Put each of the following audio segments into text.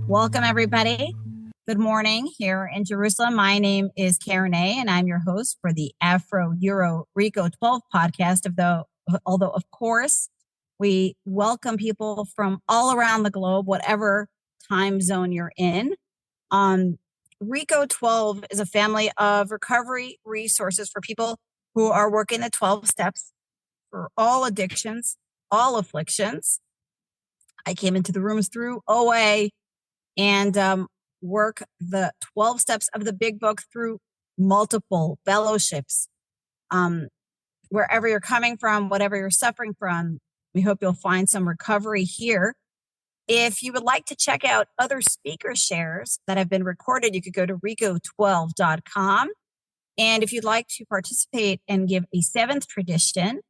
Welcome, everybody. Good morning here in Jerusalem. My name is Karen A., and I'm your host for the Afro-Euro Reco12 podcast. Although, of course, we welcome people from all around the globe, whatever time zone you're in. Reco12 is a family of recovery resources for people who are working the 12 steps for all addictions, all afflictions. I came into the rooms through OA and work the 12 steps of the big book through multiple fellowships. Wherever you're coming from, whatever you're suffering from, we hope you'll find some recovery here. If you would like to check out other speaker shares that have been recorded, you could go to Reco12.com. And if you'd like to participate and give a seventh tradition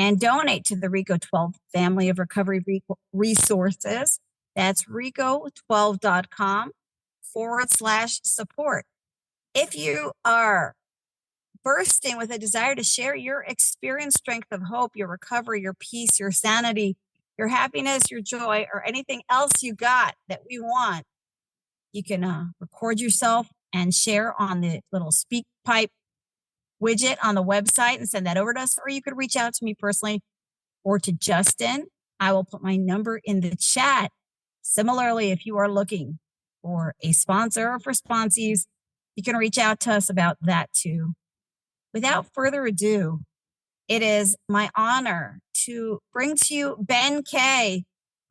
and donate to the Reco12 family of recovery resources, that's Reco12.com/support. If you are bursting with a desire to share your experience, strength of hope, your recovery, your peace, your sanity, your happiness, your joy, or anything else you got that we want, you can record yourself and share on the little speak pipe widget on the website and send that over to us, or you could reach out to me personally or to Justin. I will put my number in the chat. Similarly, if you are looking for a sponsor or for sponsees, you can reach out to us about that too. Without further ado, it is my honor to bring to you Ben K.,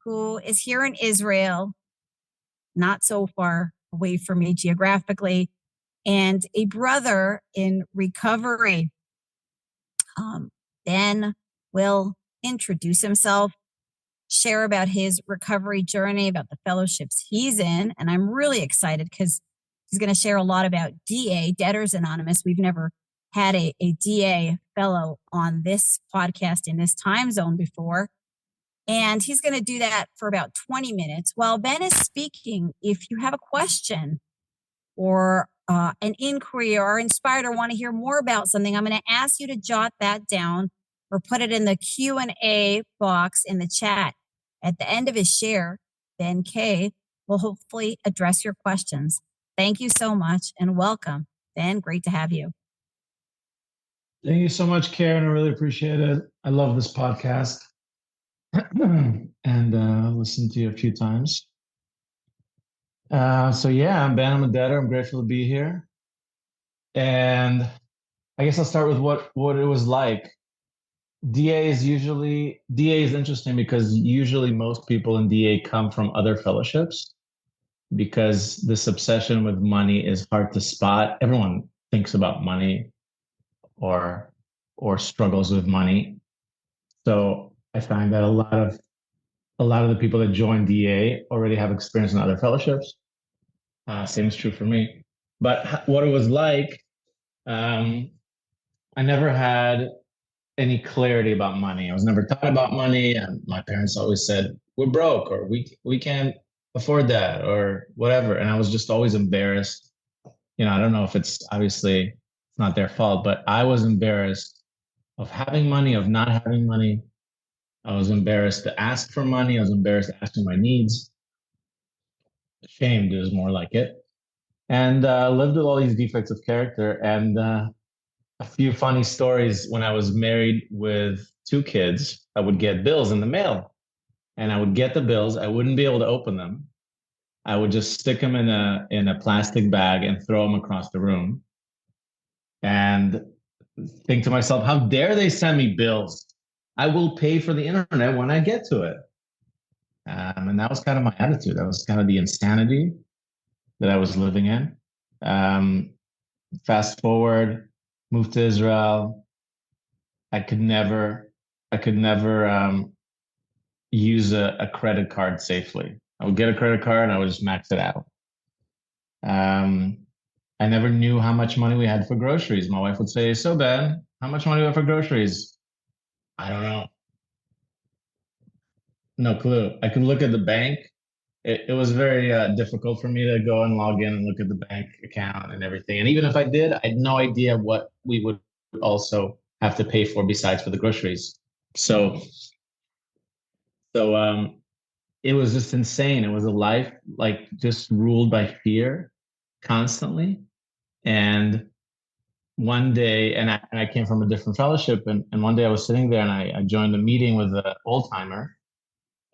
who is here in Israel, not so far away from me geographically, and a brother in recovery. Ben will introduce himself, share about his recovery journey, about the fellowships he's in. And I'm really excited because he's going to share a lot about DA, Debtors Anonymous. We've never had a DA fellow on this podcast in this time zone before. And he's going to do that for about 20 minutes. While Ben is speaking, if you have a question or an inquiry or inspired or want to hear more about something, I'm going to ask you to jot that down or put it in the Q&A box in the chat. At the end of his share, Ben K. will hopefully address your questions. Thank you so much and welcome. Ben, great to have you. Thank you so much, Karen. I really appreciate it. I love this podcast and listened to you a few times. So yeah, I'm Ben. I'm a debtor. I'm grateful to be here. And I guess I'll start with what it was like. DA is interesting because usually most people in DA come from other fellowships because this obsession with money is hard to spot. Everyone thinks about money or struggles with money. So I find that a lot of the people that join DA already have experience in other fellowships. Same is true for me. But what it was like, I never had any clarity about money. I was never taught about money, and my parents always said, we're broke, or we can't afford that, or whatever. And I was just always embarrassed. I don't know if it's not their fault, but I was embarrassed of having money, of not having money. I was embarrassed to ask for money. I was embarrassed to ask for my needs. Ashamed is more like it. And lived with all these defects of character. And a few funny stories. When I was married with 2 kids, I would get bills in the mail. And I would get the bills. I wouldn't be able to open them. I would just stick them in a plastic bag and throw them across the room. And think to myself, how dare they send me bills? I will pay for the internet when I get to it. And that was kind of my attitude. That was kind of the insanity that I was living in. Fast forward, moved to Israel. I could never use a credit card safely. I would get a credit card and I would just max it out. I never knew how much money we had for groceries. My wife would say, so Ben, how much money do we have for groceries? I don't know. No clue. I could look at the bank. It was very difficult for me to go and log in and look at the bank account and everything. And even if I did, I had no idea what we would also have to pay for besides for the groceries. So, so it was just insane. It was a life like just ruled by fear constantly. And one day, and I came from a different fellowship, and one day I was sitting there and I joined a meeting with an old timer,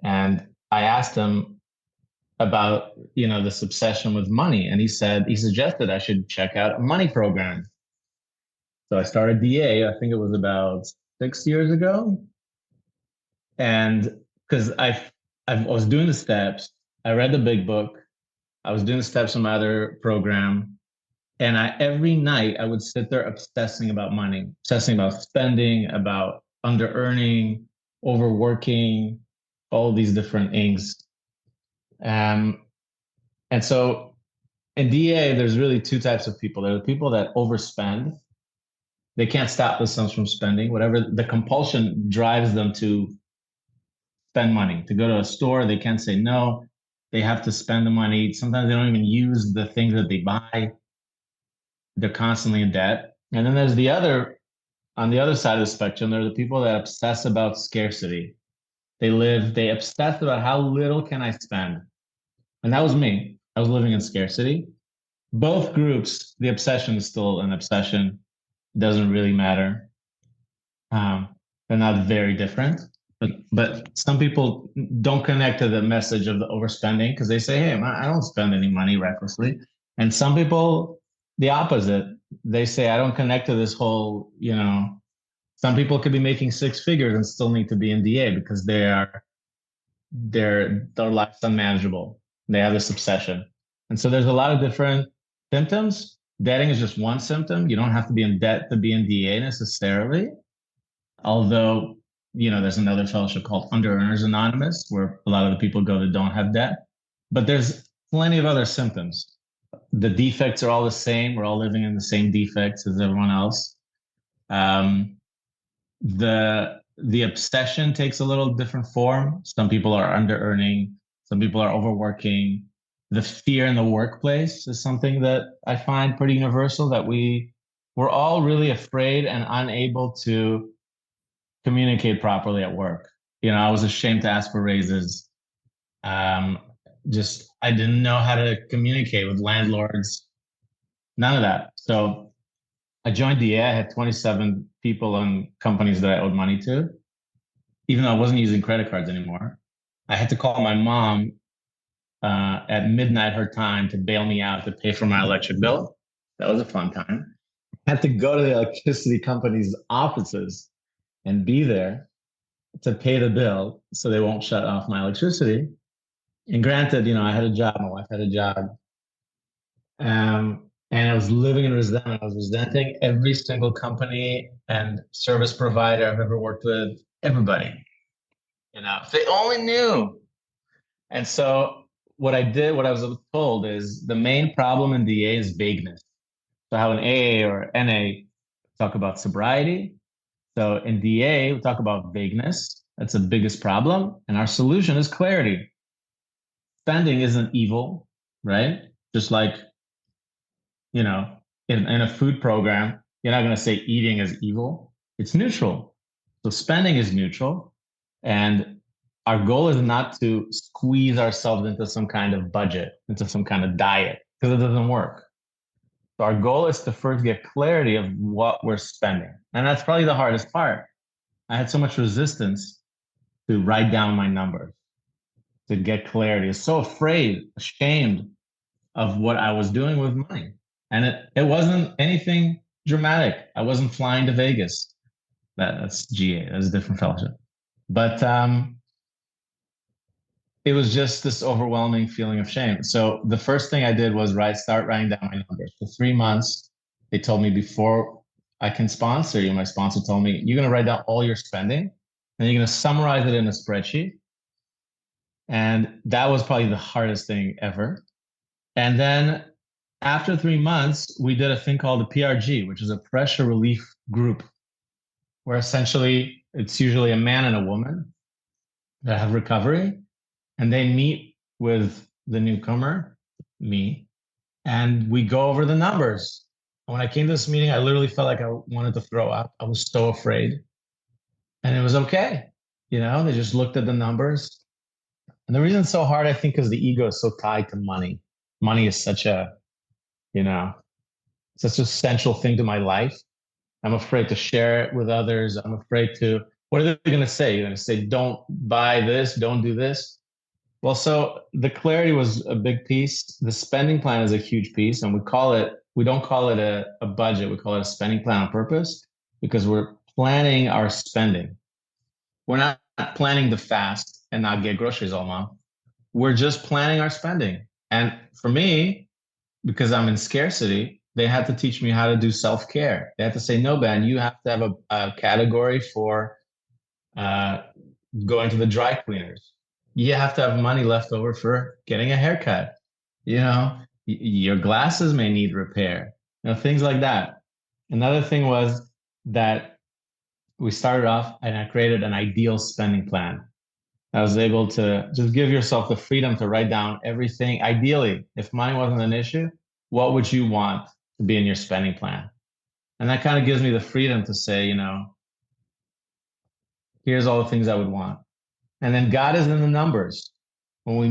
and I asked him about this obsession with money, and he suggested I should check out a money program. So I started DA. I think it was about 6 years ago, and because I was doing the steps, I read the big book, I was doing the steps in my other program, and every night I would sit there obsessing about money, obsessing about spending, about under earning, overworking, all these different things. And so in DA, there's really two types of people. There are the people that overspend. They can't stop themselves from spending. Whatever the compulsion drives them to spend money. To go to a store, they can't say no. They have to spend the money. Sometimes they don't even use the things that they buy. They're constantly in debt. And then there's on the other side of the spectrum, there are the people that obsess about scarcity. They obsess about how little can I spend. And that was me. I was living in scarcity. Both groups, the obsession is still an obsession. It doesn't really matter. They're not very different. But some people don't connect to the message of the overspending because they say, hey, I don't spend any money recklessly. And some people, the opposite, they say, I don't connect to this whole, some people could be making six figures and still need to be in DA because their life's unmanageable. They have this obsession. And so there's a lot of different symptoms. Debting is just one symptom. You don't have to be in debt to be in DA necessarily. Although, there's another fellowship called Under Earners Anonymous, where a lot of the people go that don't have debt. But there's plenty of other symptoms. The defects are all the same. We're all living in the same defects as everyone else. The obsession takes a little different form. Some people are under earning. Some people are overworking. The fear in the workplace is something that I find pretty universal, that we're all really afraid and unable to communicate properly at work. I was ashamed to ask for raises. I didn't know how to communicate with landlords. None of that. So I joined DA. I had 27 people and companies that I owed money to, even though I wasn't using credit cards anymore. I had to call my mom at midnight her time to bail me out to pay for my electric bill. That was a fun time. I had to go to the electricity company's offices and be there to pay the bill so they won't shut off my electricity. And granted, I had a job, my wife had a job. And I was living in resentment. I was resenting every single company and service provider I've ever worked with, everybody. If they only knew. And so what I was told is the main problem in DA is vagueness. So how in AA or NA talk about sobriety. So in DA, we talk about vagueness. That's the biggest problem. And our solution is clarity. Spending isn't evil, right? Just like, in a food program, you're not going to say eating is evil. It's neutral. So spending is neutral. And our goal is not to squeeze ourselves into some kind of budget, into some kind of diet, because it doesn't work. So our goal is to first get clarity of what we're spending. And that's probably the hardest part. I had so much resistance to write down my numbers, to get clarity. I was so afraid, ashamed of what I was doing with money. And it wasn't anything dramatic. I wasn't flying to Vegas. That's GA. That's a different fellowship. But it was just this overwhelming feeling of shame. So the first thing I did was start writing down my numbers. For 3 months, they told me, before I can sponsor you, my sponsor told me, you're going to write down all your spending and you're going to summarize it in a spreadsheet. And that was probably the hardest thing ever. And then after 3 months, we did a thing called the PRG, which is a pressure relief group, where essentially it's usually a man and a woman that have recovery, and they meet with the newcomer, me, and we go over the numbers. When I came to this meeting, I literally felt like I wanted to throw up. I was so afraid. And it was okay. They just looked at the numbers. And the reason it's so hard, I think, is the ego is so tied to money. Money is you know, such a central thing to my life. I'm afraid to share it with others. I'm afraid to, what are they going to say? You're going to say, don't buy this, don't do this. Well, so the clarity was a big piece. The spending plan is a huge piece. And we don't call it a budget. We call it a spending plan on purpose because we're planning our spending. We're not planning to fast and not get groceries all month. We're just planning our spending. And for me, because I'm in scarcity, they had to teach me how to do self-care. They had to say, no, Ben, you have to have a category for uh, going to the dry cleaners. You have to have money left over for getting a haircut. Your glasses may need repair, things like that. Another thing was that we started off and I created an ideal spending plan. I was able to just give yourself the freedom to write down everything. Ideally, if money wasn't an issue, what would you want to be in your spending plan? And that kind of gives me the freedom to say, here's all the things I would want. And then God is in the numbers. When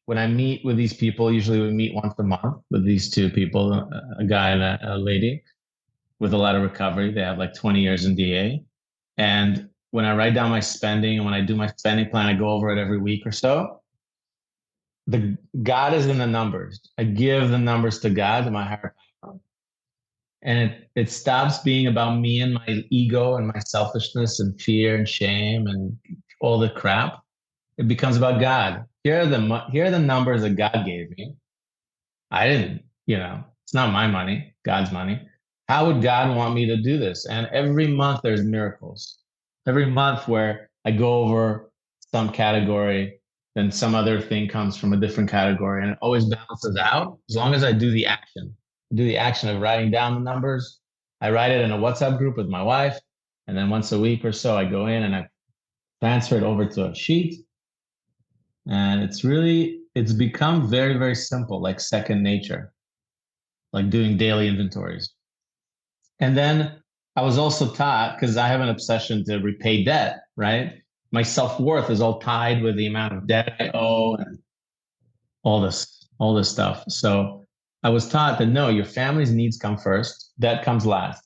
I meet with these people, usually we meet once a month with these two people, a guy and a lady with a lot of recovery. They have like 20 years in DA. And when I write down my spending and when I do my spending plan, I go over it every week or so. The God is in the numbers. I give the numbers to God, to my higher power. And it stops being about me and my ego and my selfishness and fear and shame and all the crap. It becomes about God. Here are the numbers that God gave me. I didn't, it's not my money, God's money. How would God want me to do this? And every month there's miracles. Every month where I go over some category, then some other thing comes from a different category, and it always balances out as long as I do the action. Do the action of writing down the numbers. I write it in a WhatsApp group with my wife, and then once a week or so, I go in and I transfer it over to a sheet. And it's become very, very simple, like second nature, like doing daily inventories. And then I was also taught, because I have an obsession to repay debt, right? My self-worth is all tied with the amount of debt I owe and all this stuff. So I was taught that no, your family's needs come first, debt comes last.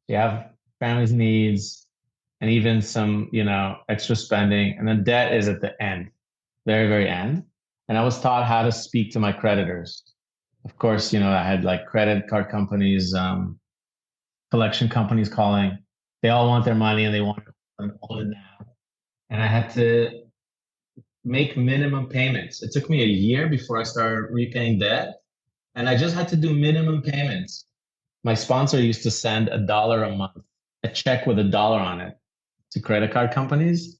You have family's needs and even some, extra spending, and then debt is at the end, very, very end. And I was taught how to speak to my creditors. Of course, I had like credit card companies, collection companies calling. They all want their money and they want it all now. And I had to make minimum payments. It took me a year before I started repaying debt. And I just had to do minimum payments. My sponsor used to send $1 a month, a check with $1 on it to credit card companies.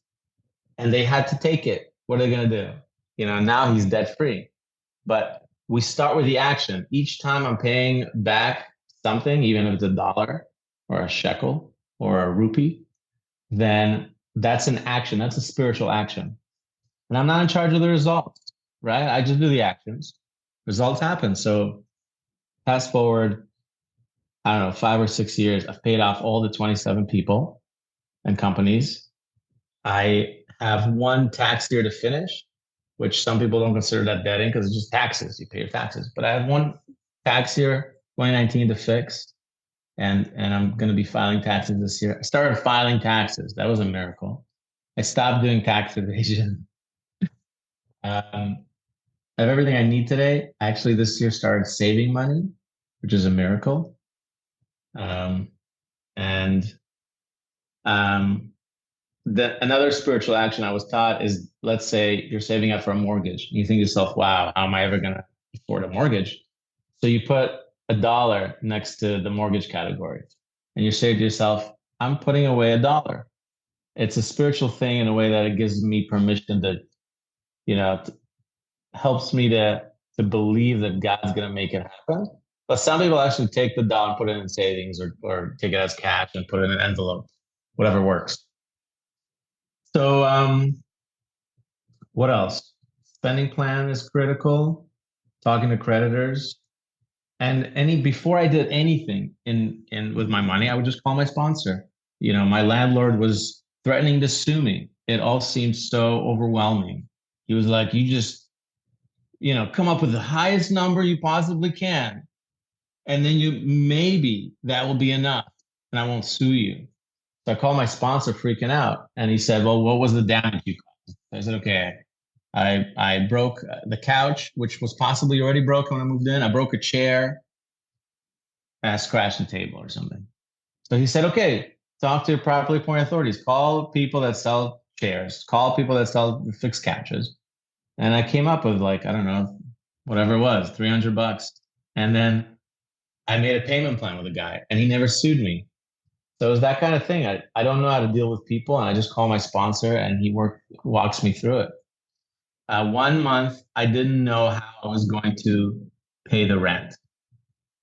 And they had to take it. What are they going to do? Now he's debt free. But we start with the action. Each time I'm paying back something, even if it's $1 or a shekel or a rupee, then that's an action. That's a spiritual action. And I'm not in charge of the results, right? I just do the actions. Results happen. So fast forward, I don't know, 5 or 6 years, I've paid off all the 27 people and companies. I have one tax year to finish, which some people don't consider that debting because it's just taxes. You pay your taxes. But I have one tax year, 2019, to fix. And I'm going to be filing taxes this year. I started filing taxes. That was a miracle. I stopped doing tax evasion. I have everything I need today. Actually, this year started saving money, which is a miracle. And another spiritual action I was taught is, let's say you're saving up for a mortgage. You think to yourself, wow, how am I ever going to afford a mortgage? So you put $1 next to the mortgage category and you say to yourself, I'm putting away $1. It's a spiritual thing in a way that it gives me permission to, helps me to believe that God's going to make it happen. But some people actually take the dollar and put it in savings or take it as cash and put it in an envelope, whatever works. So what else? Spending plan is critical. Talking to creditors. And before I did anything in with my money, I would just call my sponsor. My landlord was threatening to sue me. It all seemed so overwhelming. He was like, you just, come up with the highest number you possibly can. And then maybe that will be enough and I won't sue you. So I called my sponsor freaking out and he said, well, what was the damage you caused? I said, okay, I broke the couch, which was possibly already broken when I moved in. I broke a chair and I scratched the table or something. So he said, okay, talk to your properly appointed authorities. Call people that sell chairs. Call people that sell fixed couches. And I came up with like, I don't know, whatever it was, $300. And then I made a payment plan with a guy and he never sued me. So it was that kind of thing. I don't know how to deal with people. And I just call my sponsor and he walks me through it. 1 month, I didn't know how I was going to pay the rent.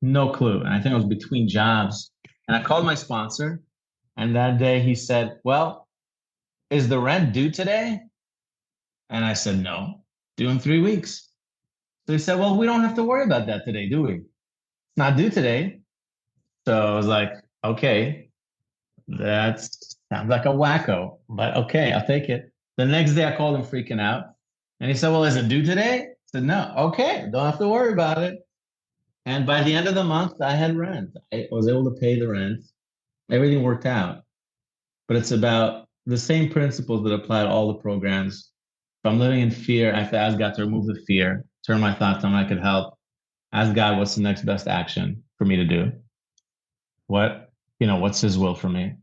No clue. And I think I was between jobs. And I called my sponsor. And that day he said, well, is the rent due today? And I said, no, due in 3 weeks. So he said, well, we don't have to worry about that today, do we? It's not due today. So I was like, okay, that sounds like a wacko, but okay, I'll take it. The next day I called him freaking out. And he said, well, is it due today? I said, no, okay, don't have to worry about it. And by the end of the month, I had rent. I was able to pay the rent. Everything worked out. But it's about the same principles that apply to all the programs. If I'm living in fear, I have to ask God to remove the fear, turn my thoughts on I could help, ask God what's the next best action for me to do. What's his will for me?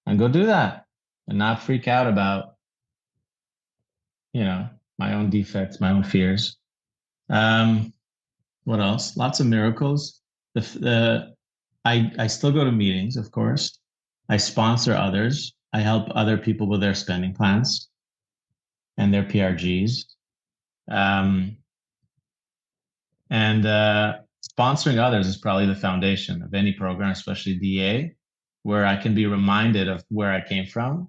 And go do that and not freak out about, my own defects, my own fears. What else? Lots of miracles. I still go to meetings, of course. I sponsor others. I help other people with their spending plans and their PRGs. And sponsoring others is probably the foundation of any program, especially DA, where I can be reminded of where I came from.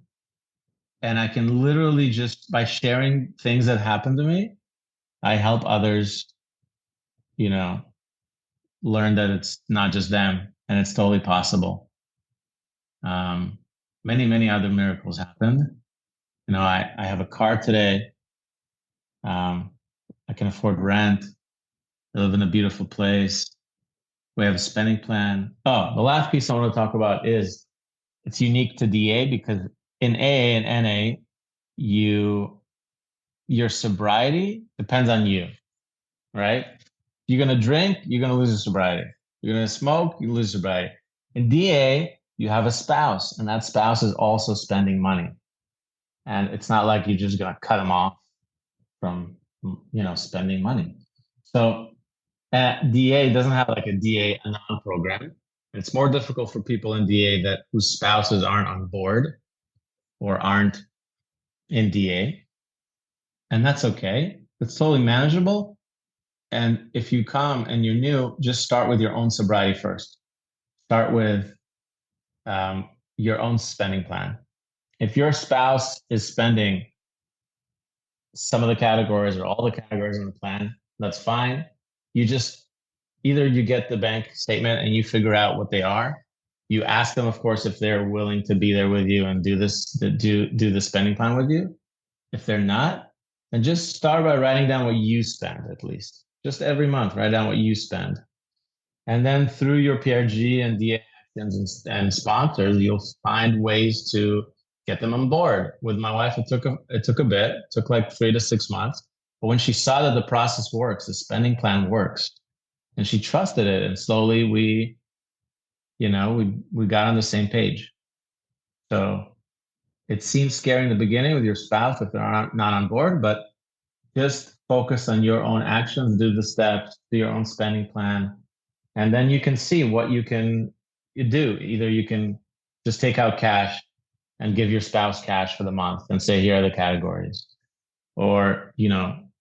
And I can literally just by sharing things that happened to me, I help others, learn that it's not just them and it's totally possible. Many, many other miracles happened. I have a car today. I can afford rent. I live in a beautiful place. We have a spending plan. Oh, the last piece I want to talk about is it's unique to DA because in AA and NA, your sobriety depends on you, right? You're going to drink, you're going to lose your sobriety. You're going to smoke, you lose your sobriety. In DA, you have a spouse, and that spouse is also spending money. And it's not like you're just going to cut them off from, spending money. So DA doesn't have like a DA Anon program. It's more difficult for people in DA whose spouses aren't on board or aren't in DA. And that's okay. It's totally manageable. And if you come and you're new, just start with your own sobriety first. Start with your own spending plan. If your spouse is spending some of the categories or all the categories in the plan, that's fine. You just either you get the bank statement and you figure out what they are. You ask them, of course, if they're willing to be there with you and do the spending plan with you. If they're not, then just start by writing down what you spend at least. Just every month, write down what you spend. And then through your PRG and DA actions and sponsors, you'll find ways to get them on board. With my wife, it took a bit. It took like 3 to 6 months. But when she saw that the process works, the spending plan works, and she trusted it, and slowly we got on the same page. So it seems scary in the beginning with your spouse if they're not on board, but just focus on your own actions, do the steps, do your own spending plan, and then you can see what you can do. Either you can just take out cash and give your spouse cash for the month and say, here are the categories, or,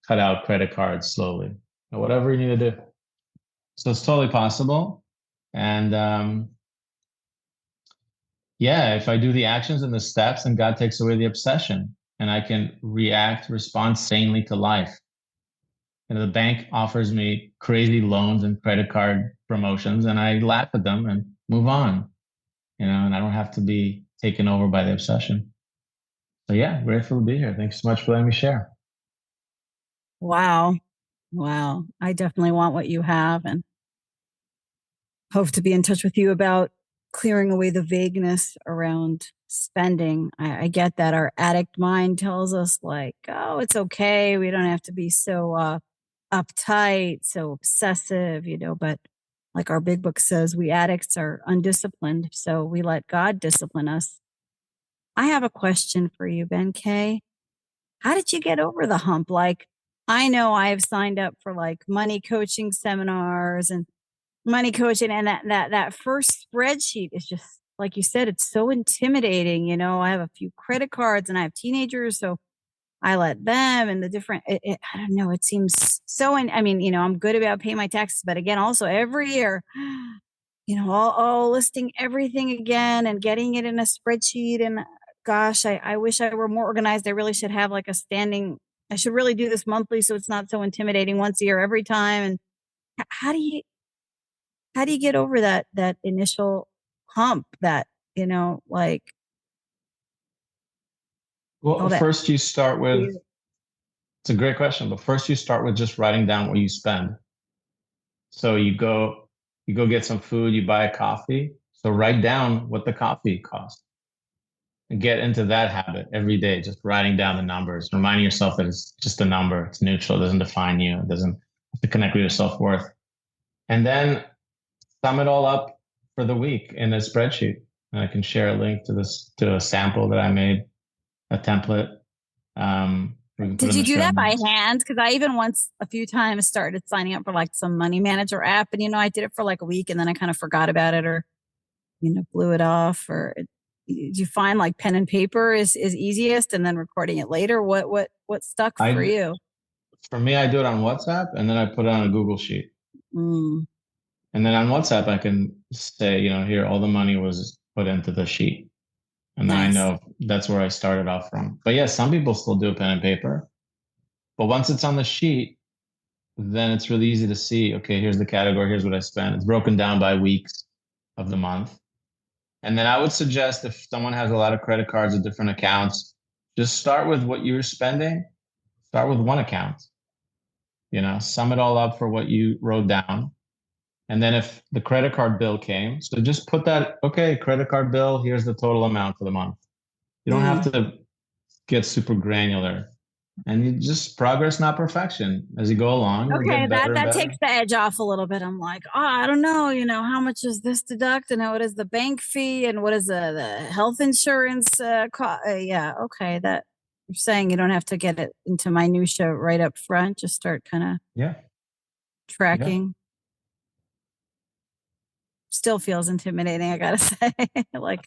cut out credit cards slowly, or whatever you need to do. So it's totally possible. And if I do the actions and the steps, and God takes away the obsession and I can respond sanely to life. The bank offers me crazy loans and credit card promotions and I laugh at them and move on, and I don't have to be taken over by the obsession. So yeah, grateful to be here. Thanks so much for letting me share. Wow. Wow. I definitely want what you have and hope to be in touch with you about clearing away the vagueness around spending. I get that our addict mind tells us, like, oh, it's okay. We don't have to be so uptight, so obsessive, but like our big book says, we addicts are undisciplined. So we let God discipline us. I have a question for you, Ben K. How did you get over the hump? Like, I know I have signed up for like money coaching seminars and money coaching, and that first spreadsheet is just like you said, it's so intimidating. I have a few credit cards and I have teenagers, so I let them and the different. I don't know. It seems so. And I mean, I'm good about paying my taxes, but again, also every year, all listing everything again and getting it in a spreadsheet. And gosh, I wish I were more organized. I really should have like a standing. I should really do this monthly so it's not so intimidating once a year every time. And how do you get over that initial hump that, like all Well, that first you start with, fear? it's a great question, but first you start with just writing down what you spend. So you go get some food, you buy a coffee. So write down what the coffee costs and get into that habit every day, just writing down the numbers, reminding yourself that it's just a number, it's neutral, it doesn't define you, it doesn't have to connect with your self-worth. And then sum it all up for the week in a spreadsheet. And I can share a link to a sample that I made, a template. We can put Did in you the do show that by notes. hand? Because I even once a few times started signing up for like some money manager app, and I did it for like a week, and then I kind of forgot about it, or blew it off. Or did you find like pen and paper is easiest, and then recording it later? What stuck for I you? For me, I do it on WhatsApp and then I put it on a Google Sheet. Mm, And then on WhatsApp, I can say, here, all the money was put into the sheet. And then I nice. know that's where I started off from. But yeah, some people still do pen and paper. But once it's on the sheet, then it's really easy to see, okay, here's the category, here's what I spent. It's broken down by weeks of the month. And then I would suggest if someone has a lot of credit cards or different accounts, just start with what you're spending, start with one account, sum it all up for what you wrote down. And then if the credit card bill came, so just put that, okay, credit card bill, here's the total amount for the month. You don't have Mm. to get super granular. And you just progress, not perfection. As you go along, you'll Okay, get that better and that better. takes the edge off a little bit. I'm like, oh, I don't know, how much is this deduct, and what is the bank fee, and what is the health insurance yeah, okay, that you're saying you don't have to get it into minutia right up front, just start kind of Yeah. Yeah. tracking. Still feels intimidating, I gotta say. Like,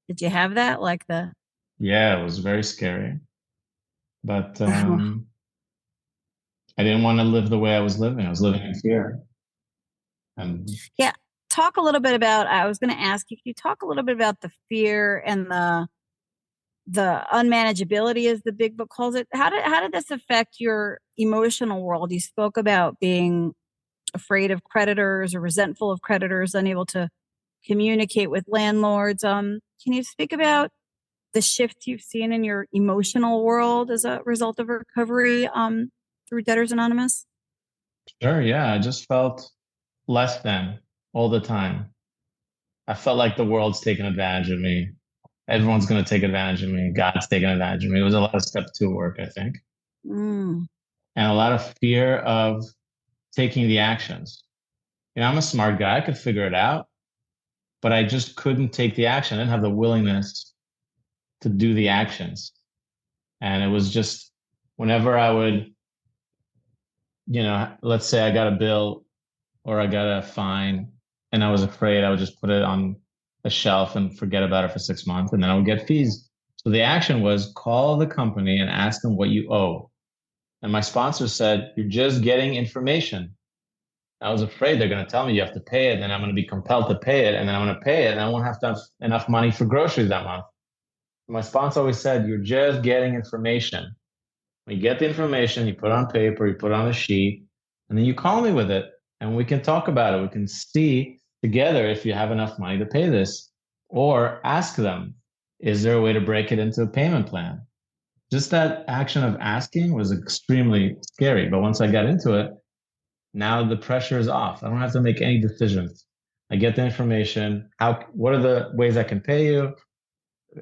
did you have that? Like the Yeah, it was very scary. But I didn't want to live the way I was living. I was living in fear. And yeah. Talk a little bit about. I was going to ask you. Can you talk a little bit about the fear and the unmanageability, as the big book calls it? How did this affect your emotional world? You spoke about being afraid of creditors or resentful of creditors, unable to communicate with landlords. Can you speak about the shift you've seen in your emotional world as a result of recovery through Debtors Anonymous? sure, yeah, I just felt less than all the time. I felt like the world's taking advantage of me. Everyone's going to take advantage of me. God's taking advantage of me. It was a lot of step two work, I think, Mm, and a lot of fear of taking the actions. I'm a smart guy. I could figure it out, but I just couldn't take the action. I didn't have the willingness to do the actions. And it was just whenever I would, let's say I got a bill or I got a fine and I was afraid, I would just put it on a shelf and forget about it for 6 months. And then I would get fees. So the action was call the company and ask them what you owe. And my sponsor said, you're just getting information. I was afraid they're going to tell me you have to pay it. Then I'm going to be compelled to pay it. And then I'm going to pay it. And I won't have to have enough money for groceries that month. My sponsor always said, you're just getting information. When you get the information, you put it on paper, you put it on a sheet, and then you call me with it. And we can talk about it. We can see together if you have enough money to pay this. Or ask them, Is there a way to break it into a payment plan? Just that action of asking was extremely scary. But once I got into it, now the pressure is off. I don't have to make any decisions. I get the information. What are the ways I can pay you?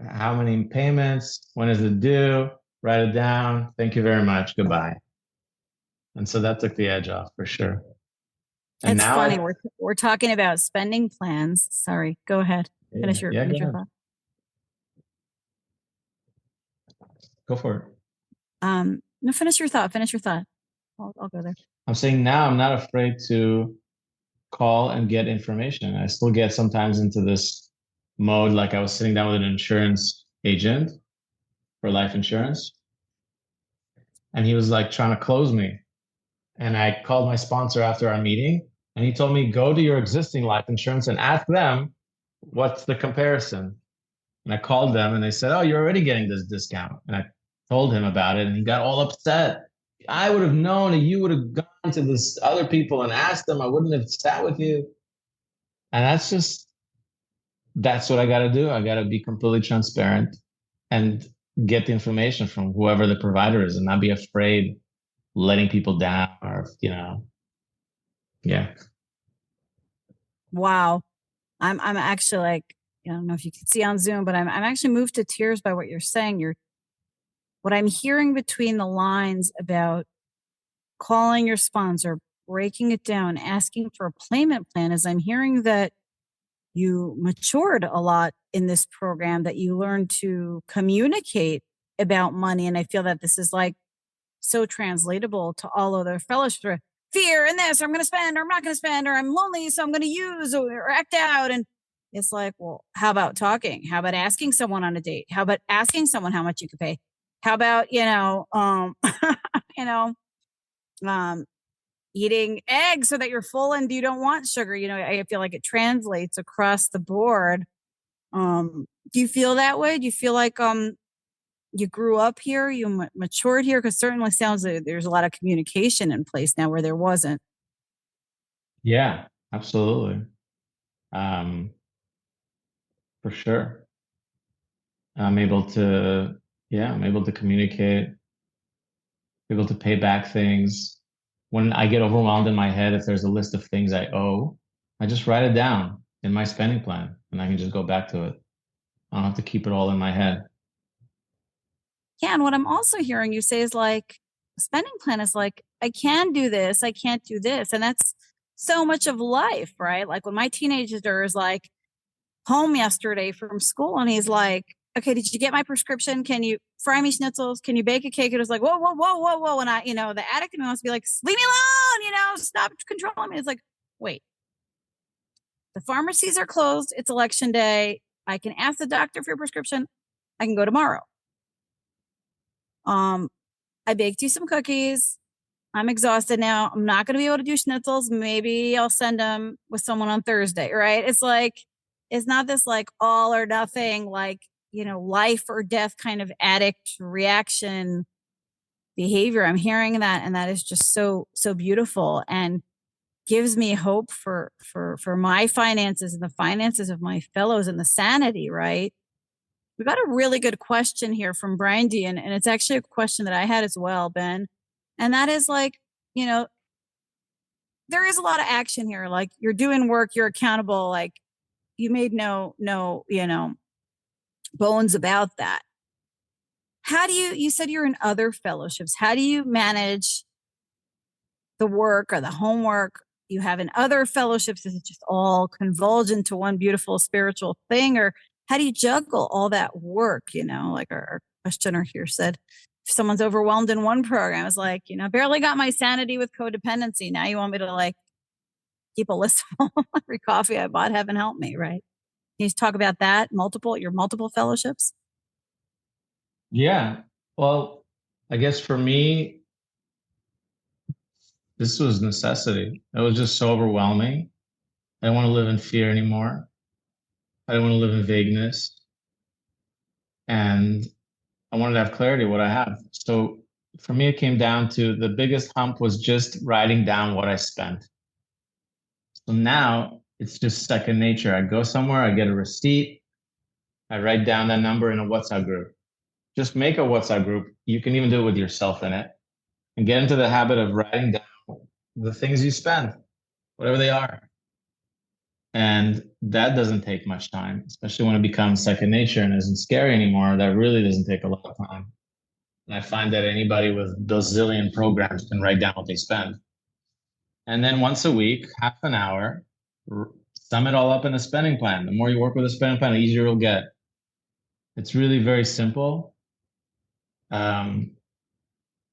How many payments? When is it due? Write it down. Thank you very much. Goodbye. And so that took the edge off for sure. And It's now funny. We're talking about spending plans. Sorry, go ahead. Finish your thought. Go for it. No, finish your thought. Finish your thought. I'll go there. I'm saying now I'm not afraid to call and get information. I still get sometimes into this mode, like I was sitting down with an insurance agent for life insurance, and he was like trying to close me. And I called my sponsor after our meeting, and he told me, go to your existing life insurance and ask them what's the comparison. And I called them and they said, oh, you're already getting this discount. And I told him about it and he got all upset. I would have known that you would have gone to this other people and asked them. I wouldn't have sat with you. And that's what I got to do. I got to be completely transparent and get the information from whoever the provider is and not be afraid letting people down or, yeah. Wow. I'm actually like, I don't know if you can see on Zoom, but I'm actually moved to tears by what you're saying. What I'm hearing between the lines about calling your sponsor, breaking it down, asking for a payment plan, is I'm hearing that you matured a lot in this program, that you learned to communicate about money. And I feel that this is like so translatable to all other fellowships. Fear and this, or I'm going to spend, or I'm not going to spend, or I'm lonely, so I'm going to use or act out. And it's like, well, how about talking? How about asking someone on a date? How about asking someone how much you could pay? How about, eating eggs so that you're full and you don't want sugar? I feel like it translates across the board. Do you feel that way? Do you feel like, you grew up here, you matured here? Because certainly sounds like there's a lot of communication in place now where there wasn't. Yeah, absolutely. For sure. I'm able to communicate, able to pay back things. When I get overwhelmed in my head, if there's a list of things I owe, I just write it down in my spending plan and I can just go back to it. I don't have to keep it all in my head. Yeah. And what I'm also hearing you say is like, spending plan is like, I can do this, I can't do this. And that's so much of life, right? Like when my teenager is like home yesterday from school and he's like, okay, did you get my prescription? Can you fry me schnitzels? Can you bake a cake? It was like, whoa, whoa, whoa, whoa, whoa. And the addict in me wants to be like, leave me alone, stop controlling me. It's like, wait, the pharmacies are closed. It's election day. I can ask the doctor for your prescription. I can go tomorrow. I baked you some cookies. I'm exhausted now. I'm not going to be able to do schnitzels. Maybe I'll send them with someone on Thursday, right? It's like, it's not this like all or nothing, like, life or death kind of addict reaction behavior. I'm hearing that. And that is just so, so beautiful and gives me hope for my finances and the finances of my fellows and the sanity, right? We got a really good question here from Brian D. And it's actually a question that I had as well, Ben. And that is like, there is a lot of action here. Like you're doing work, you're accountable. Like you made no, bones about that. How do you said you're in other fellowships. How do you manage the work or the homework you have in other fellowships? Is it just all converge into one beautiful spiritual thing? Or how do you juggle all that work? Like our questioner here said, if someone's overwhelmed in one program, it's like, barely got my sanity with codependency. Now you want me to like keep a list of every coffee I bought. Heaven help me, right? Can you talk about that? Your multiple fellowships? Yeah. Well, I guess for me, this was necessity. It was just so overwhelming. I don't want to live in fear anymore. I don't want to live in vagueness. And I wanted to have clarity what I have. So for me, it came down to the biggest hump was just writing down what I spent. So now it's just second nature. I go somewhere, I get a receipt, I write down that number in a WhatsApp group. Just make a WhatsApp group. You can even do it with yourself in it, and get into the habit of writing down the things you spend, whatever they are. And that doesn't take much time, especially when it becomes second nature and isn't scary anymore. That really doesn't take a lot of time. And I find that anybody with bazillion programs can write down what they spend. And then once a week, half an hour, sum it all up in a spending plan. The more you work with a spending plan, the easier it'll get. It's really very simple.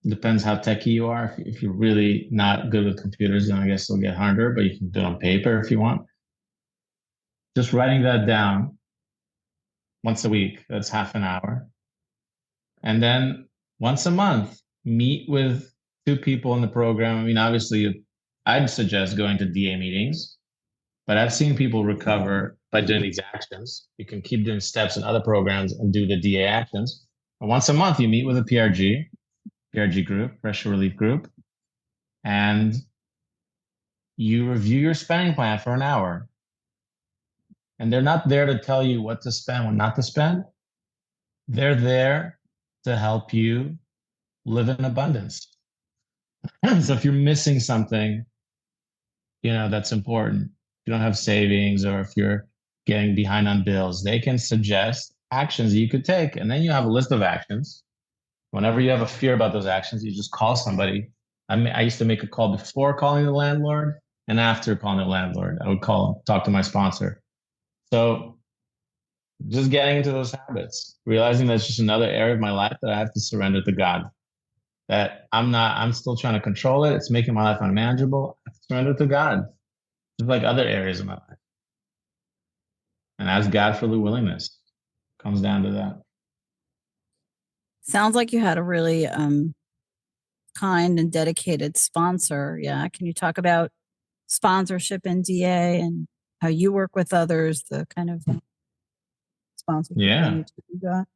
Depends how techy you are. If you're really not good with computers, then I guess it'll get harder, but you can do it on paper if you want. Just writing that down once a week, that's half an hour. And then once a month, meet with two people in the program. I mean, obviously, I'd suggest going to DA meetings, but I've seen people recover by doing these actions. You can keep doing steps in other programs and do the DA actions. And once a month, you meet with a PRG group, pressure relief group, and you review your spending plan for an hour. And they're not there to tell you what to spend, what not to spend. They're there to help you live in abundance. So if you're missing something, that's important. If you don't have savings or if you're getting behind on bills, they can suggest actions you could take. And then you have a list of actions. Whenever you have a fear about those actions, you just call somebody. I used to make a call before calling the landlord and after calling the landlord. I would talk to my sponsor. So just getting into those habits, realizing that's just another area of my life that I have to surrender to God. That I'm still trying to control it. It's making my life unmanageable. I have to surrender to God, just like other areas of my life. And ask God for the willingness. Comes down to that. Sounds like you had a really kind and dedicated sponsor. Yeah. Can you talk about sponsorship in DA and how you work with others, the kind of sponsorship Yeah. you got?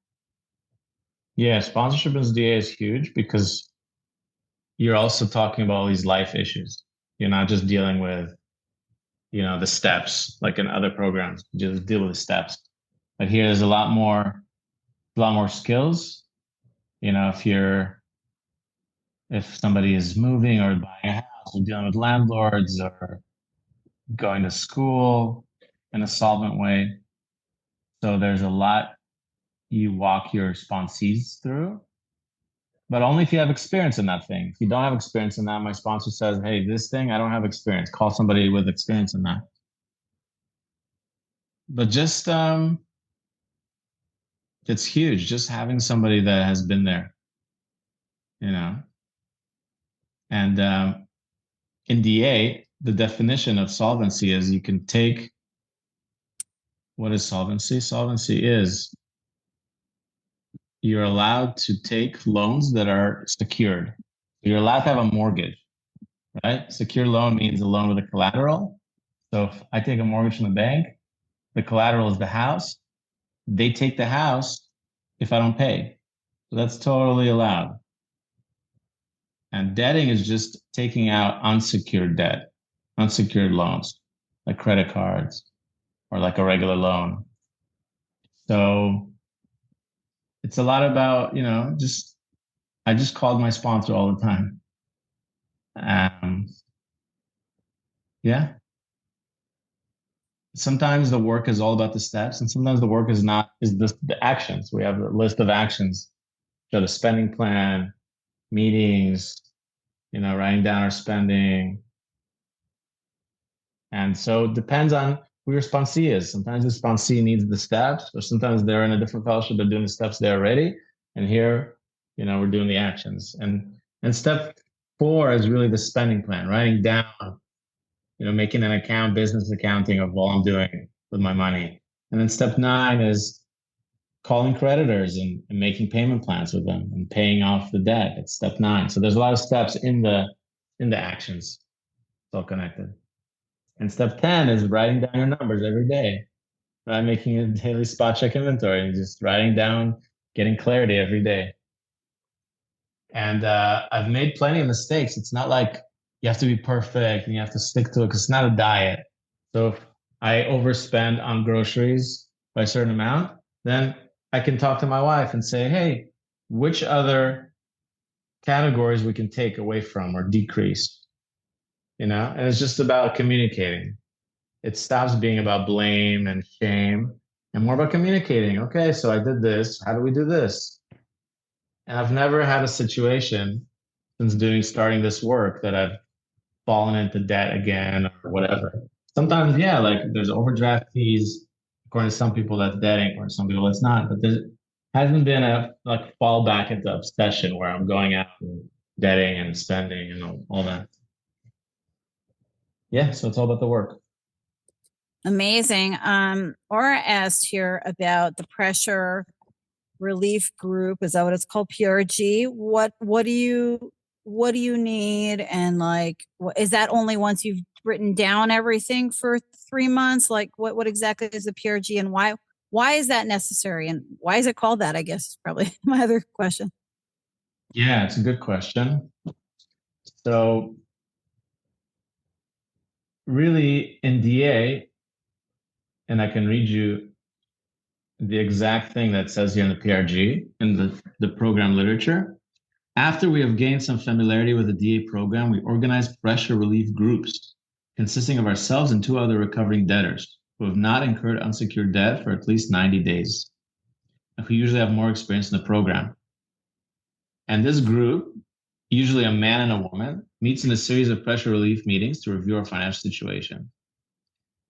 Yeah, sponsorship in DA is huge because you're also talking about all these life issues. You're not just dealing with, the steps like in other programs. You just deal with the steps. But here there's a lot more skills. If somebody is moving or buying a house or dealing with landlords or going to school in a solvent way. So there's a lot you walk your sponsees through, but only if you have experience in that thing. If you don't have experience in that, my sponsor says, hey, this thing, I don't have experience. Call somebody with experience in that. But just, it's huge. Just having somebody that has been there, and in DA, the definition of solvency is you can take, what is solvency? Solvency is you're allowed to take loans that are secured. You're allowed to have a mortgage, right? Secure loan means a loan with a collateral. So if I take a mortgage from the bank, the collateral is the house. They take the house if I don't pay. So that's totally allowed. And debting is just taking out unsecured debt, unsecured loans, like credit cards or like a regular loan. So it's a lot about, I just called my sponsor all the time. Yeah. Sometimes the work is all about the steps, and sometimes the work is not, is the actions. We have a list of actions. So the spending plan, meetings, writing down our spending. And so it depends on who your sponsee is. Sometimes the sponsee needs the steps, or sometimes they're in a different fellowship, they're doing the steps there already. And here, we're doing the actions. And step 4 is really the spending plan, writing down, making an business accounting of all I'm doing with my money. And then step 9 is calling creditors and making payment plans with them and paying off the debt. It's step 9. So there's a lot of steps in the actions. It's all connected. And step 10 is writing down your numbers every day, right? Making a daily spot check inventory and just writing down, getting clarity every day. And I've made plenty of mistakes. It's not like you have to be perfect and you have to stick to it because it's not a diet. So if I overspend on groceries by a certain amount, then I can talk to my wife and say, hey, which other categories we can take away from or decrease, And it's just about communicating. It stops being about blame and shame and more about communicating. Okay, so I did this. How do we do this? And I've never had a situation since starting this work that I've fallen into debt again or whatever. Sometimes, yeah, like there's overdraft fees. According to some people, that's debting, or some people it's not. But there hasn't been a like fall back into obsession where I'm going out and debting and spending and all that. Yeah, so it's all about the work. Amazing. Aura asked here about the pressure relief group. Is that what it's called? PRG. What do you need? And like, is that only once you've written down everything for 3 months? Like what exactly is the PRG and why is that necessary? And why is it called that? I guess is probably my other question. Yeah, it's a good question. So really in DA, and I can read you the exact thing that says here in the PRG, in the program literature. After we have gained some familiarity with the DA program, we organize pressure relief groups consisting of ourselves and 2 other recovering debtors who have not incurred unsecured debt for at least 90 days, and who usually have more experience in the program. And this group, usually a man and a woman, meets in a series of pressure relief meetings to review our financial situation.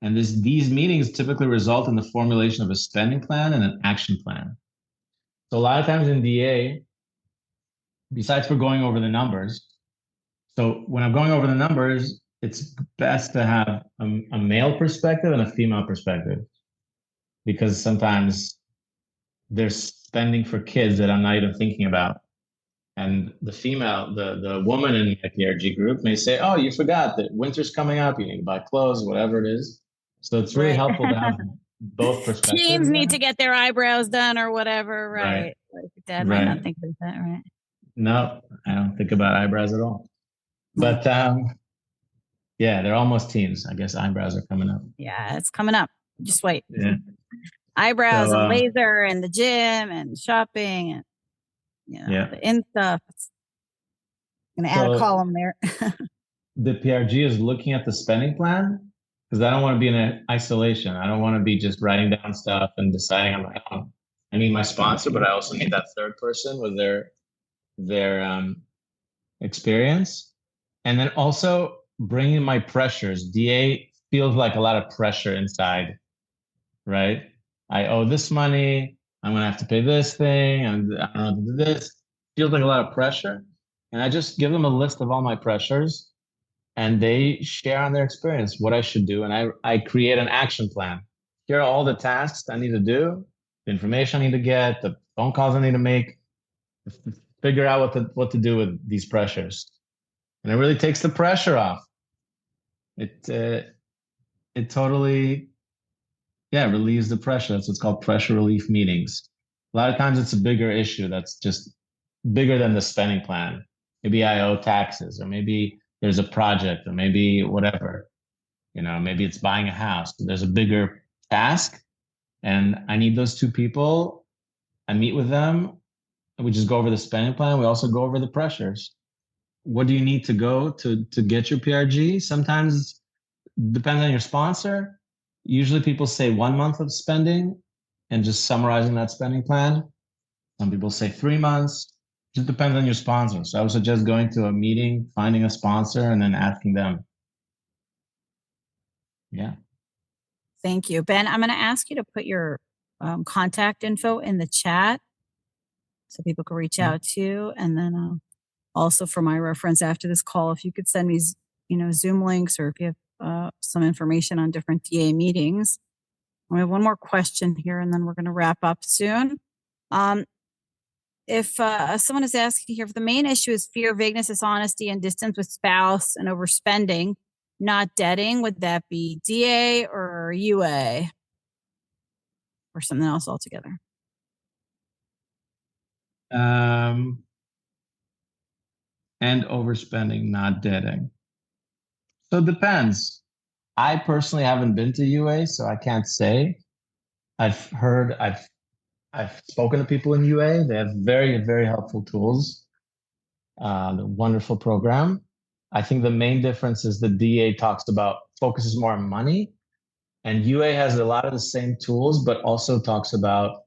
And these meetings typically result in the formulation of a spending plan and an action plan. So a lot of times in DA, besides for going over the numbers, so when I'm going over the numbers, it's best to have a male perspective and a female perspective, because sometimes there's spending for kids that I'm not even thinking about. And the woman in the PRG group may say, oh, you forgot that winter's coming up, you need to buy clothes, whatever it is. So it's really helpful to have both perspectives. Teens need to get their eyebrows done or whatever, right? Like dad might not think of that, right? No, I don't think about eyebrows at all. But yeah, they're almost teens. I guess eyebrows are coming up. Yeah, it's coming up. Just wait. Yeah. Eyebrows and laser and the gym and shopping and the in stuff. I'm gonna add a column there. The PRG is looking at the spending plan because I don't want to be in isolation. I don't want to be just writing down stuff and deciding on my own. I need my sponsor, but I also need that third person with their experience, and then also bringing my pressures. DA feels like a lot of pressure inside, right? I owe this money. I'm gonna have to pay this thing, and I don't know how to do this. Feels like a lot of pressure, and I just give them a list of all my pressures, and they share on their experience what I should do, and I create an action plan. Here are all the tasks I need to do, the information I need to get, the phone calls I need to make, figure out what to do with these pressures, and it really takes the pressure off. It totally relieves the pressure. That's what's called pressure relief meetings. A lot of times it's a bigger issue that's just bigger than the spending plan. Maybe I owe taxes, or maybe there's a project, or maybe whatever. Maybe it's buying a house. There's a bigger task, and I need those 2 people. I meet with them, and we just go over the spending plan. We also go over the pressures. What do you need to go to get your PRG? Sometimes depends on your sponsor. Usually people say 1 month of spending and just summarizing that spending plan. Some people say 3 months. Just depends on your sponsor. So I would suggest going to a meeting, finding a sponsor, and then asking them. Yeah. Thank you. Ben, I'm going to ask you to put your contact info in the chat so people can reach out to you. And then also for my reference after this call, if you could send me, Zoom links, or if you have some information on different DA meetings. We have one more question here, and then we're going to wrap up soon. If someone is asking here, if the main issue is fear, vagueness, dishonesty, and distance with spouse and overspending, not debting, would that be DA or UA or something else altogether? And overspending, not debting. So it depends. I personally haven't been to UA, so I can't say. I've I've spoken to people in UA. They have very, very helpful tools. The wonderful program. I think the main difference is the DA focuses more on money, and UA has a lot of the same tools, but also talks about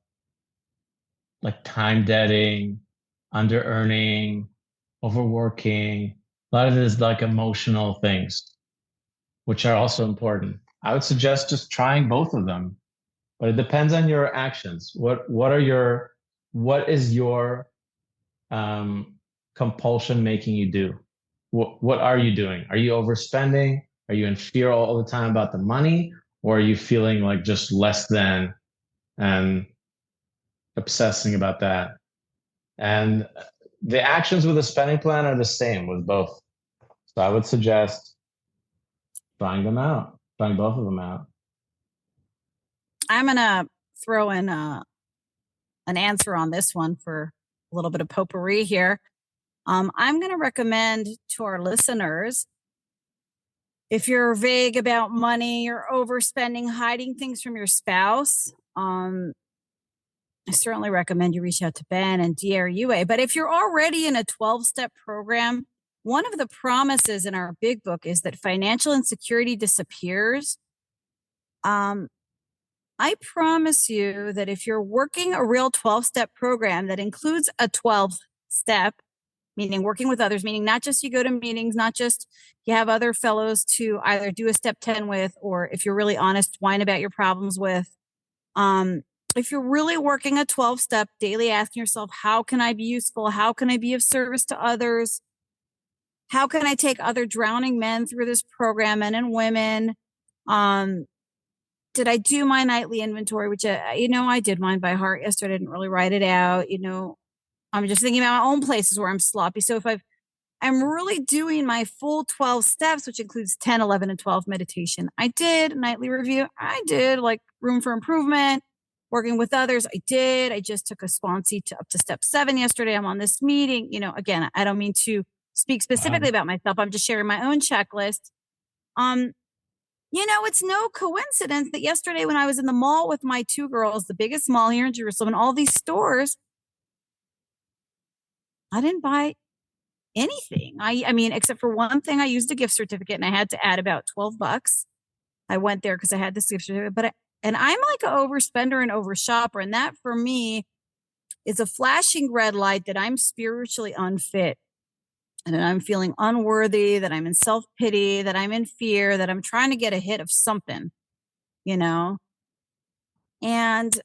like time debting, under earning, overworking. A lot of it is like emotional things, which are also important. I would suggest just trying both of them, but it depends on your actions. What is your um, compulsion making you do? What are you doing? Are you overspending? Are you in fear all the time about the money? Or are you feeling like just less than and obsessing about that? And the actions with a spending plan are the same with both. So I would suggest trying both of them out. I'm going to throw in an answer on this one for a little bit of potpourri here. I'm going to recommend to our listeners, if you're vague about money, you're overspending, hiding things from your spouse, I certainly recommend you reach out to Ben and DRUA. But if you're already in a 12-step program, one of the promises in our big book is that financial insecurity disappears. I promise you that if you're working a real 12-step program that includes a 12-step, meaning working with others, meaning not just you go to meetings, not just you have other fellows to either do a step 10 with, or if you're really honest, whine about your problems with. If you're really working a 12-step daily, asking yourself, how can I be useful? How can I be of service to others? How can I take other drowning men through this program, men and women? Did I do my nightly inventory, which, I did mine by heart yesterday. I didn't really write it out. I'm just thinking about my own places where I'm sloppy. So if I'm really doing my full 12 steps, which includes 10, 11, and 12 meditation. I did nightly review. I did like room for improvement, working with others. I just took a sponsee up to step 7 yesterday. I'm on this meeting. Again, I don't mean to speak specifically about myself. I'm just sharing my own checklist. It's no coincidence that yesterday when I was in the mall with my 2 girls, the biggest mall here in Jerusalem, and all these stores, I didn't buy anything. I mean, except for one thing, I used a gift certificate and I had to add about $12. I went there because I had this gift certificate, and I'm like an overspender and overshopper. And that for me is a flashing red light that I'm spiritually unfit and that I'm feeling unworthy, that I'm in self-pity, that I'm in fear, that I'm trying to get a hit of something, And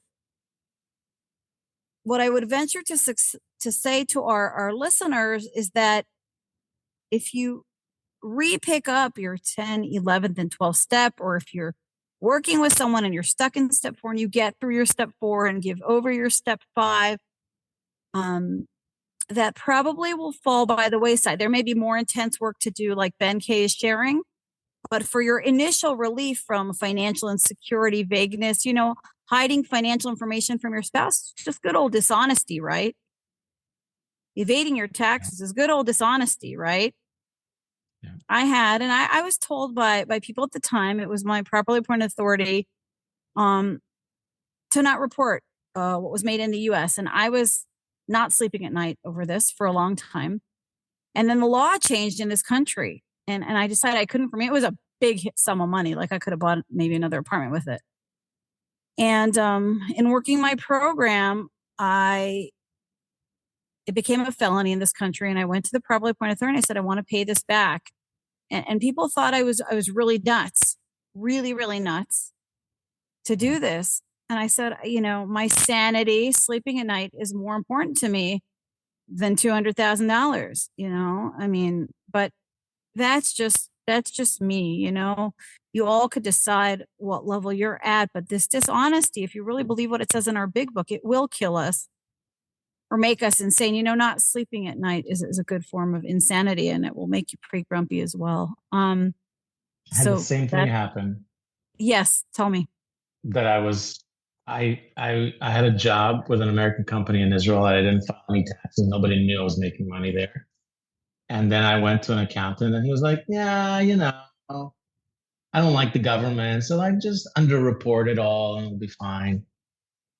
what I would venture to say to our listeners is that if you re-pick up your 10, 11th, and 12th step, or if you're working with someone and you're stuck in step 4 and you get through your step 4 and give over your step 5, that probably will fall by the wayside. There may be more intense work to do, like Ben K is sharing, but for your initial relief from financial insecurity, vagueness, hiding financial information from your spouse, just good old dishonesty, right? Evading your taxes is good old dishonesty, right? Yeah. I was told by people at the time, it was my properly appointed authority, to not report what was made in the US. And I was not sleeping at night over this for a long time. And then the law changed in this country. And I decided I couldn't, for me, it was a big sum of money. Like I could have bought maybe another apartment with it. And in working my program, it became a felony in this country. And I went to the properly appointed authority and I said, I want to pay this back. And people thought I was really nuts, really, really nuts to do this. And I said, my sanity, sleeping at night is more important to me than $200,000, I mean, but that's just me, you all could decide what level you're at, but this dishonesty, if you really believe what it says in our big book, it will kill us or make us insane. Not sleeping at night is a good form of insanity, and it will make you pretty grumpy as well. I had the same thing happen. Yes, tell me. That I had a job with an American company in Israel. I didn't file any taxes. Nobody knew I was making money there. And then I went to an accountant and he was like, yeah, I don't like the government. So I just underreport it all and it'll be fine.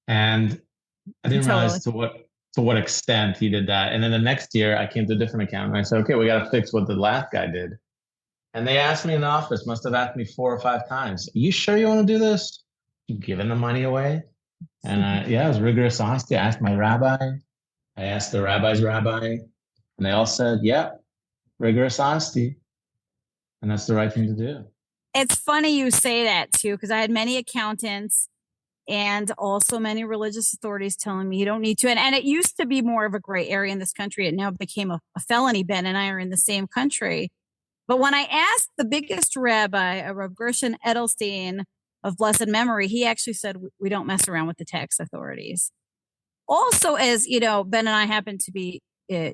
And I didn't Totally. realize to what extent he did that. And then the next year I came to a different account and I said, okay, we got to fix what the last guy did. And they asked me in the office, must have asked me 4 or 5 times, are you sure you want to do this? You giving the money away? And yeah, it was rigorous honesty. I asked my rabbi, I asked the rabbi's rabbi, and they all said, yeah, rigorous honesty. And that's the right thing to do. It's funny you say that too, because I had many accountants and also many religious authorities telling me you don't need to. And it used to be more of a gray area in this country. It now became a felony. Ben and I are in the same country. But when I asked the biggest rabbi, Rav Gershon Edelstein of blessed memory, he actually said, we don't mess around with the tax authorities. Also, as you know, Ben and I happen to be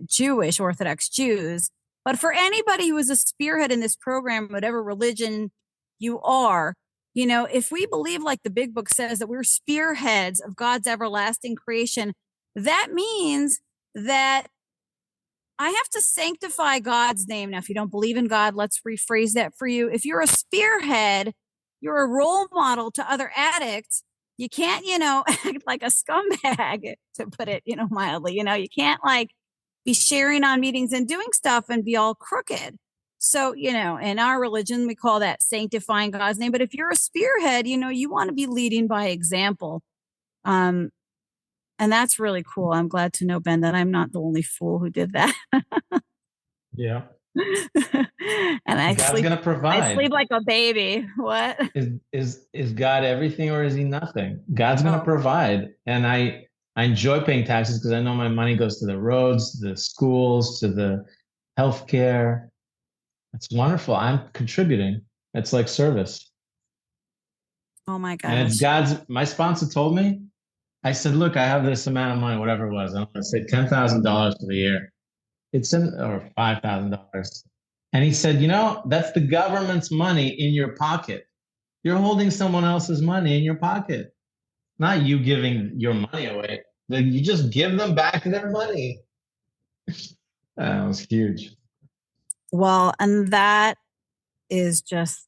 Jewish, Orthodox Jews. But for anybody who is a spearhead in this program, whatever religion you are, you know, if we believe, like the big book says, that we're spearheads of God's everlasting creation, that means that I have to sanctify God's name. Now, if you don't believe in God, let's rephrase that for you. If you're a spearhead, you're a role model to other addicts. You can't, you know, act like a scumbag, to put it, you know, mildly. You know, you can't like be sharing on meetings and doing stuff and be all crooked. So, you know, in our religion, we call that sanctifying God's name. But if you're a spearhead, you know, you want to be leading by example. And that's really cool. I'm glad to know, Ben, that I'm not the only fool who did that. Yeah. And I God's sleep. gonna provide. I sleep like a baby. What? Is God everything or is he nothing? God's gonna provide. And I enjoy paying taxes because I know my money goes to the roads, the schools, to the healthcare. It's wonderful. I'm contributing. It's like service. Oh my gosh. And it's God's, my sponsor told me, I said, look, I have this amount of money, whatever it was. I'm gonna say $10,000 for the year. It's in, or $5,000. And he said, you know, that's the government's money in your pocket. You're holding someone else's money in your pocket, not you giving your money away. You just give them back their money. That was huge. Well, and that is just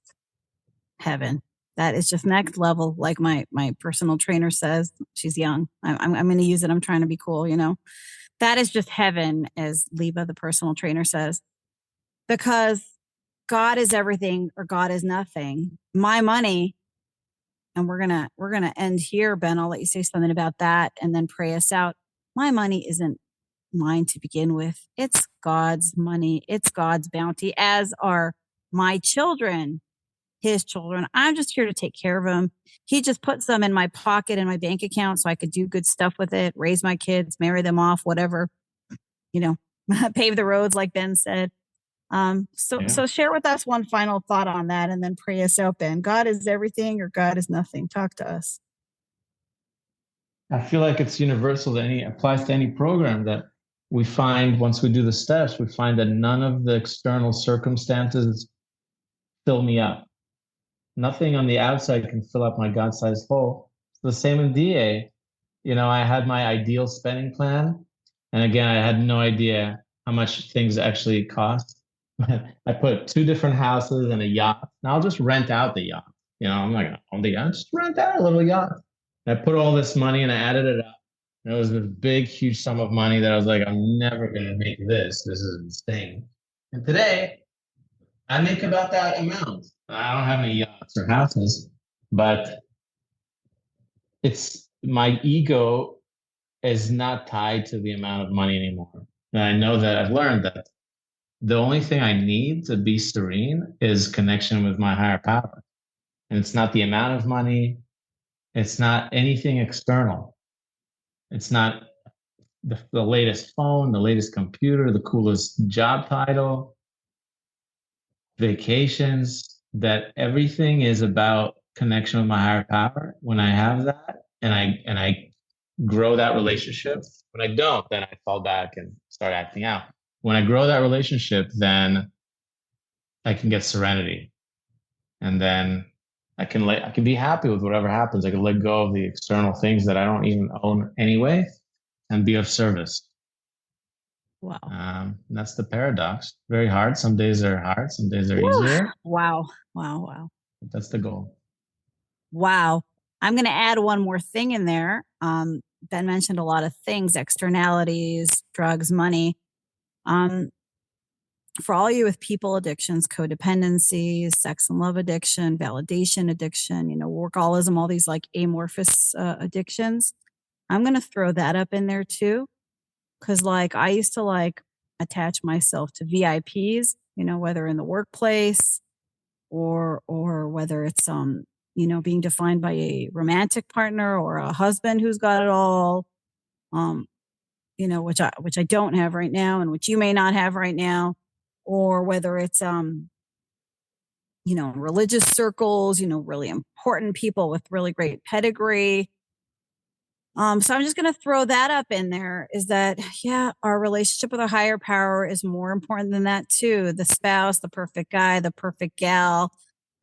heaven. That is just next level. Like my personal trainer says, she's young. I'm going to use it. I'm trying to be cool, you know. That is just heaven, as Leva, the personal trainer, says, because God is everything or God is nothing. My money, and we're gonna end here, Ben. I'll let you say something about that and then pray us out. My money isn't mine to begin with. It's God's money. It's God's bounty, as are my children, his children. I'm just here to take care of them. He just puts them in my pocket in my bank account so I could do good stuff with it, raise my kids, marry them off, whatever, you know, pave the roads, like Ben said. So share with us one final thought on that and then pray us out, Ben. God is everything or God is nothing. Talk to us. I feel like it's universal to applies to any program that we find once we do the steps, we find that none of the external circumstances fill me up. Nothing on the outside can fill up my God-sized hole. It's the same in DA. You know, I had my ideal spending plan. And again, I had no idea how much things actually cost. I put 2 different houses and a yacht. Now I'll just rent out the yacht. You know, I'm not gonna own the yacht, just rent out a little yacht. And I put all this money and I added it up. And it was this big, huge sum of money that I was like, I'm never gonna make this. This is insane. And today, I make about that amount. I don't have any yachts or houses, but it's my ego is not tied to the amount of money anymore. And I know that I've learned that the only thing I need to be serene is connection with my higher power. And it's not the amount of money. It's not anything external. It's not the latest phone, the latest computer, the coolest job title, vacations, that everything is about connection with my higher power. When I have that and I grow that relationship, when I don't, then I fall back and start acting out. When I grow that relationship, then I can get serenity. And then I can be happy with whatever happens. I can let go of the external things that I don't even own anyway and be of service. Wow. That's the paradox. Very hard. Some days are hard. Some days are easier. Wow. But that's the goal. Wow. I'm going to add one more thing in there. Ben mentioned a lot of things, externalities, drugs, money. For all you with people addictions, codependencies, sex and love addiction, validation addiction, workaholism, all these like amorphous addictions, I'm going to throw that up in there too. Cause like I used to like attach myself to VIPs, whether in the workplace or whether it's, being defined by a romantic partner or a husband who's got it all, which I don't have right now and which you may not have right now, or whether it's, religious circles, really important people with really great pedigree. So I'm just going to throw that up in there is that, yeah, our relationship with a higher power is more important than that too. The spouse, the perfect guy, the perfect gal,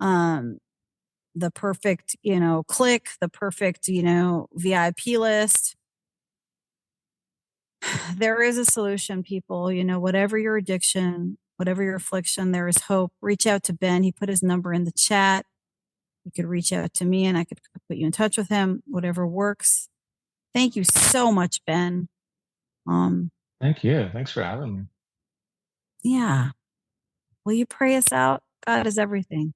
the perfect, clique, the perfect, VIP list. There is a solution, people, whatever your addiction, whatever your affliction, there is hope. Reach out to Ben. He put his number in the chat. You could reach out to me and I could put you in touch with him, whatever works. Thank you so much, Ben. Thank you. Thanks for having me. Yeah. Will you pray us out? God is everything.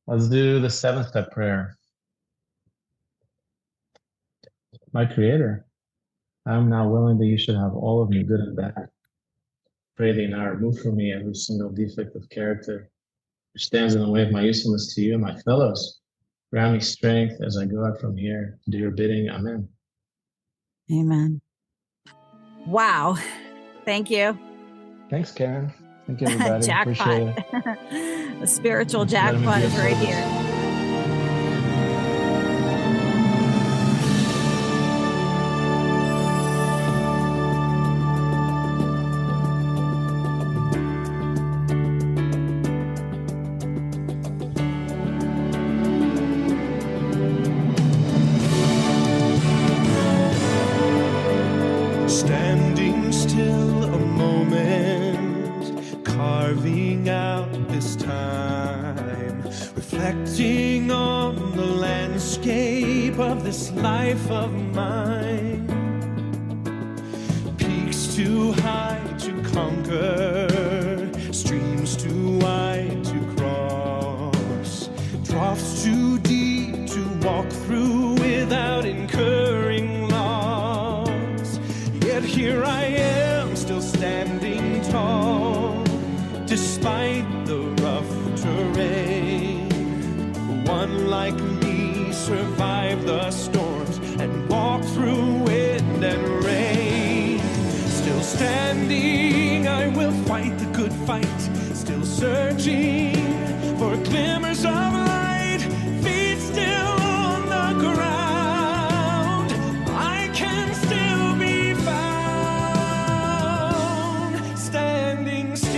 Let's do the 7-step prayer. My Creator, I am now willing that you should have all of me, good and bad. Pray thee now remove from me every single defect of character which stands in the way of my usefulness to you and my fellows. Grant me strength as I go out from here to do your bidding. Amen. Amen. Wow. Thank you. Thanks, Karen. Thank you, everybody. Jackpot. Appreciate it. The spiritual jackpot is right here. Standing still a moment, carving out this time, reflecting on the landscape of this life of mine. Peaks too high to conquer, streams too wide to cross, troughs too deep to walk through without incurring loss. Yet here I am, still standing tall, despite the rough terrain. One like me survived the storms and walked through wind and rain. Still standing, I will fight the good fight, still searching for glimmers of light, feet still on the ground. I can still be found, standing still.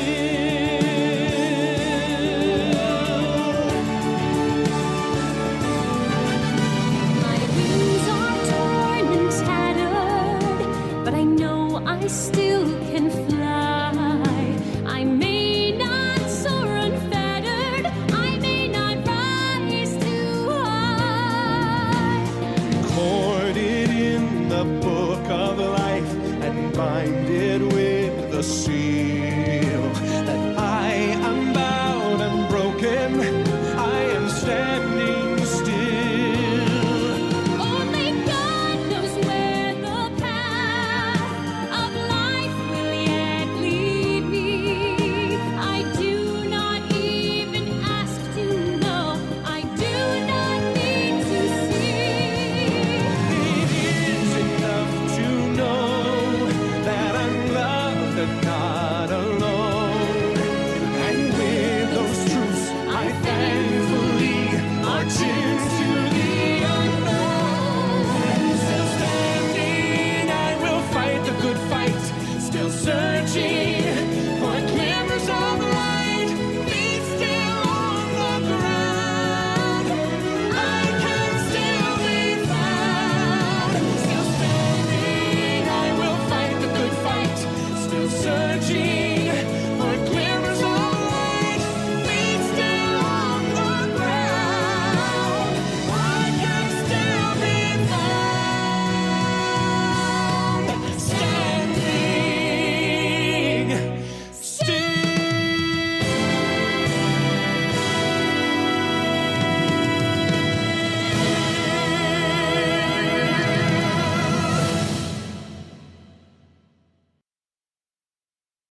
My wings are torn and tattered, but I know I still can fly. I may not soar unfettered, I may not rise too high. Recorded in the book of life and binded with the seal that I am bowed and broken, I am standing still. Only God knows where the path of life will yet lead me. I do not even ask to know, I do not need to see. It is enough to know that I'm loved and not alone. And with those truths, I thankfully march into the unknown. Still standing, I will fight the good fight. Still searching